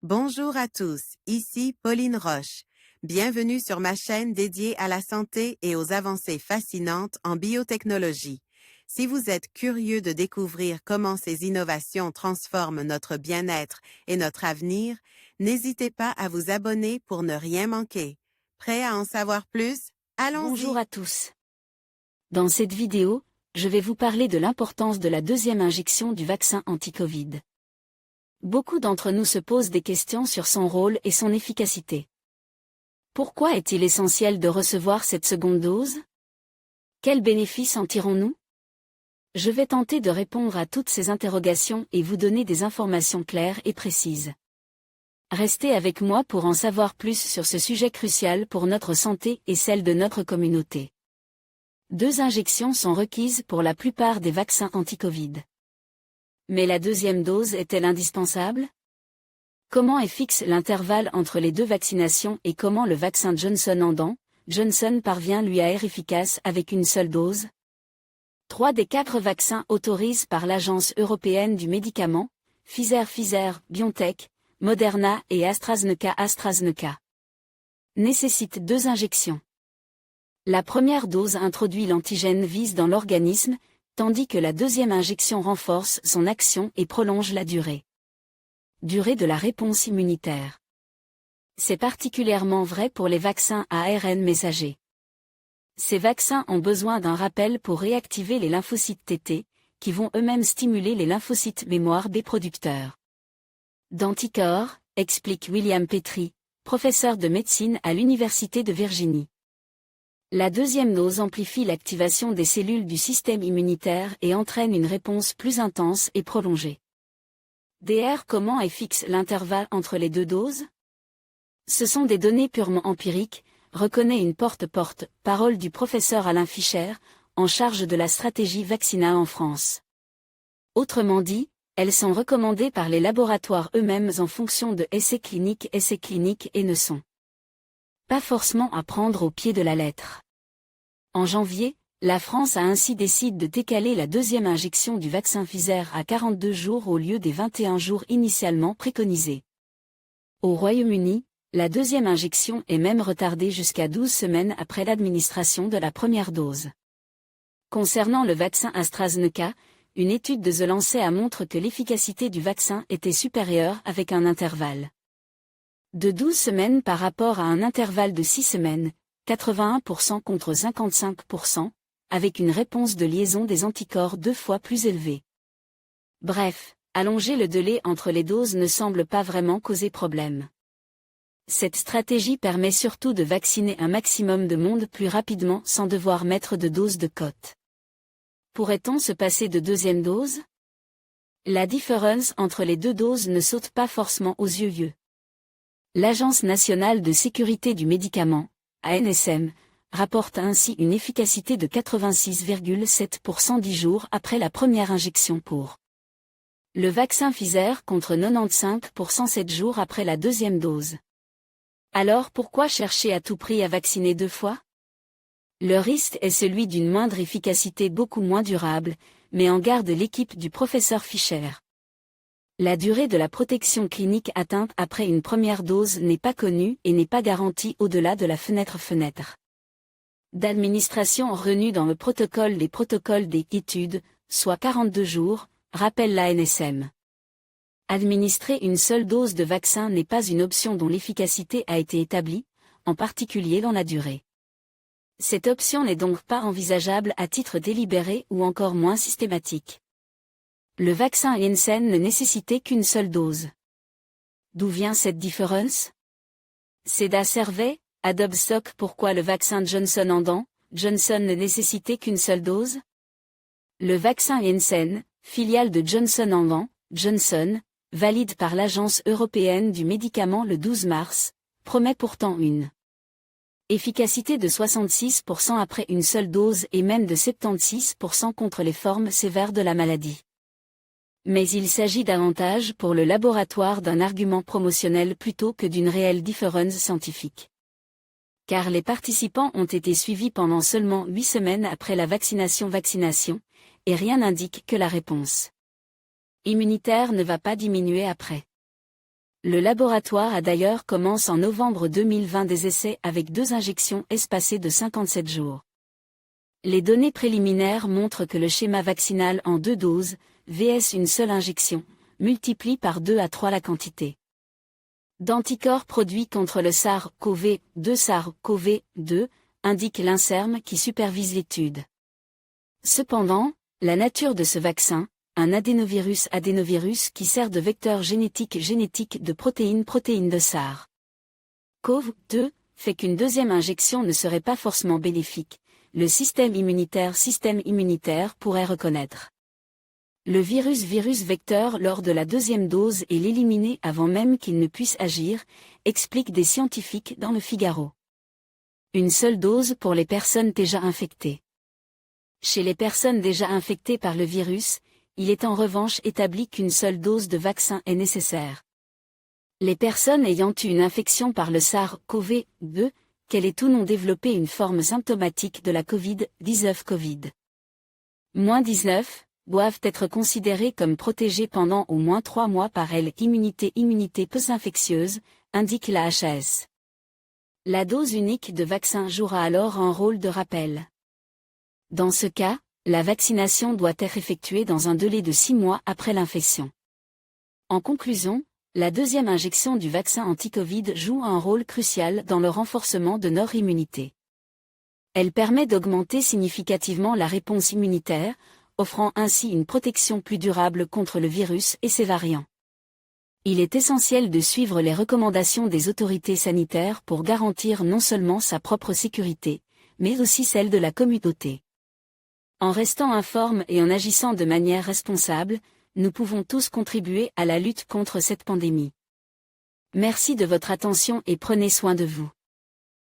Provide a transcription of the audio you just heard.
Bonjour à tous, ici Pauline Roche. Bienvenue sur ma chaîne dédiée à la santé et aux avancées fascinantes en biotechnologie. Si vous êtes curieux de découvrir comment ces innovations transforment notre bien-être et notre avenir, n'hésitez pas à vous abonner pour ne rien manquer. Prêt à en savoir plus? Bonjour Allons-y! à tous. Dans cette vidéo, je vais vous parler de l'importance de la deuxième injection du vaccin anti-Covid. Beaucoup d'entre nous se posent des questions sur son rôle et son efficacité. Pourquoi est-il essentiel de recevoir cette seconde dose? Quels bénéfices en tirons-nous? Je vais tenter de répondre à toutes ces interrogations et vous donner des informations claires et précises. Restez avec moi pour en savoir plus sur ce sujet crucial pour notre santé et celle de notre communauté. 2 injections sont requises pour la plupart des vaccins anti-Covid. Mais la deuxième dose est-elle indispensable? Comment est fixe l'intervalle entre les 2 vaccinations et comment le vaccin Johnson parvient lui à être efficace avec une seule dose? 3 des 4 vaccins autorisés par l'Agence européenne du médicament, Pfizer, BioNTech, Moderna et AstraZeneca, nécessitent 2 injections. La première dose introduit l'antigène vise dans l'organisme, tandis que la deuxième injection renforce son action et prolonge la durée de la réponse immunitaire. C'est particulièrement vrai pour les vaccins à ARN messager. Ces vaccins ont besoin d'un rappel pour réactiver les lymphocytes T, qui vont eux-mêmes stimuler les lymphocytes mémoire B producteurs d'anticorps, explique William Petrie, professeur de médecine à l'Université de Virginie. La deuxième dose amplifie l'activation des cellules du système immunitaire et entraîne une réponse plus intense et prolongée. Comment est fixe l'intervalle entre les 2 doses? Ce sont des données purement empiriques, reconnaît une porte-parole du professeur Alain Fischer, en charge de la stratégie vaccinale en France. Autrement dit, elles sont recommandées par les laboratoires eux-mêmes en fonction de essais cliniques et ne sont pas forcément à prendre au pied de la lettre. En janvier, la France a ainsi décidé de décaler la deuxième injection du vaccin Pfizer à 42 jours au lieu des 21 jours initialement préconisés. Au Royaume-Uni, la deuxième injection est même retardée jusqu'à 12 semaines après l'administration de la première dose. Concernant le vaccin AstraZeneca, une étude de The Lancet montre que l'efficacité du vaccin était supérieure avec un intervalle de 12 semaines par rapport à un intervalle de 6 semaines, 81% contre 55%, avec une réponse de liaison des anticorps 2 fois plus élevée. Bref, allonger le délai entre les doses ne semble pas vraiment causer problème. Cette stratégie permet surtout de vacciner un maximum de monde plus rapidement sans devoir mettre de dose de côte. Pourrait-on se passer de deuxième dose? La différence entre les 2 doses ne saute pas forcément aux yeux. L'Agence nationale de sécurité du médicament, ANSM, rapporte ainsi une efficacité de 86,7% 10 jours après la première injection pour le vaccin Pfizer contre 95% 7 jours après la deuxième dose. Alors pourquoi chercher à tout prix à vacciner 2 fois? Le risque est celui d'une moindre efficacité beaucoup moins durable, mais en garde l'équipe du professeur Fischer. La durée de la protection clinique atteinte après une première dose n'est pas connue et n'est pas garantie au-delà de la fenêtre d'administration retenue dans le protocole des protocoles d'études, soit 42 jours, rappelle l'ANSM. Administrer une seule dose de vaccin n'est pas une option dont l'efficacité a été établie, en particulier dans la durée. Cette option n'est donc pas envisageable à titre délibéré ou encore moins systématique. Le vaccin Janssen ne nécessitait qu'une seule dose. D'où vient cette différence? Seda Survey, Adobe Stock. Pourquoi le vaccin Johnson ne nécessitait qu'une seule dose? Le vaccin Janssen, filiale de Johnson, valide par l'Agence européenne du médicament le 12 mars, promet pourtant une efficacité de 66% après une seule dose et même de 76% contre les formes sévères de la maladie. Mais il s'agit davantage pour le laboratoire d'un argument promotionnel plutôt que d'une réelle différence scientifique. Car les participants ont été suivis pendant seulement 8 semaines après la vaccination, et rien n'indique que la réponse immunitaire ne va pas diminuer après. Le laboratoire a d'ailleurs commencé en novembre 2020 des essais avec 2 injections espacées de 57 jours. Les données préliminaires montrent que le schéma vaccinal en 2 doses, vs une seule injection, multiplie par 2 à 3 la quantité d'anticorps produits contre le SARS-CoV-2, indique l'INSERM qui supervise l'étude. Cependant, la nature de ce vaccin, un adénovirus qui sert de vecteur génétique de protéines de SARS-CoV-2, fait qu'une deuxième injection ne serait pas forcément bénéfique, le système immunitaire pourrait reconnaître le virus vecteur lors de la deuxième dose et l'éliminer avant même qu'il ne puisse agir, expliquent des scientifiques dans le Figaro. Une seule dose pour les personnes déjà infectées. Chez les personnes déjà infectées par le virus, il est en revanche établi qu'une seule dose de vaccin est nécessaire. Les personnes ayant eu une infection par le SARS-CoV-2, qu'elle ait ou non développé une forme symptomatique de la COVID-19, doivent être considérées comme protégées pendant au moins 3 mois par l'immunité post-infectieuse, indique la HAS. La dose unique de vaccin jouera alors un rôle de rappel. Dans ce cas, la vaccination doit être effectuée dans un délai de 6 mois après l'infection. En conclusion, la deuxième injection du vaccin anti-Covid joue un rôle crucial dans le renforcement de notre immunité. Elle permet d'augmenter significativement la réponse immunitaire, offrant ainsi une protection plus durable contre le virus et ses variants. Il est essentiel de suivre les recommandations des autorités sanitaires pour garantir non seulement sa propre sécurité, mais aussi celle de la communauté. En restant informes et en agissant de manière responsable, nous pouvons tous contribuer à la lutte contre cette pandémie. Merci de votre attention et prenez soin de vous.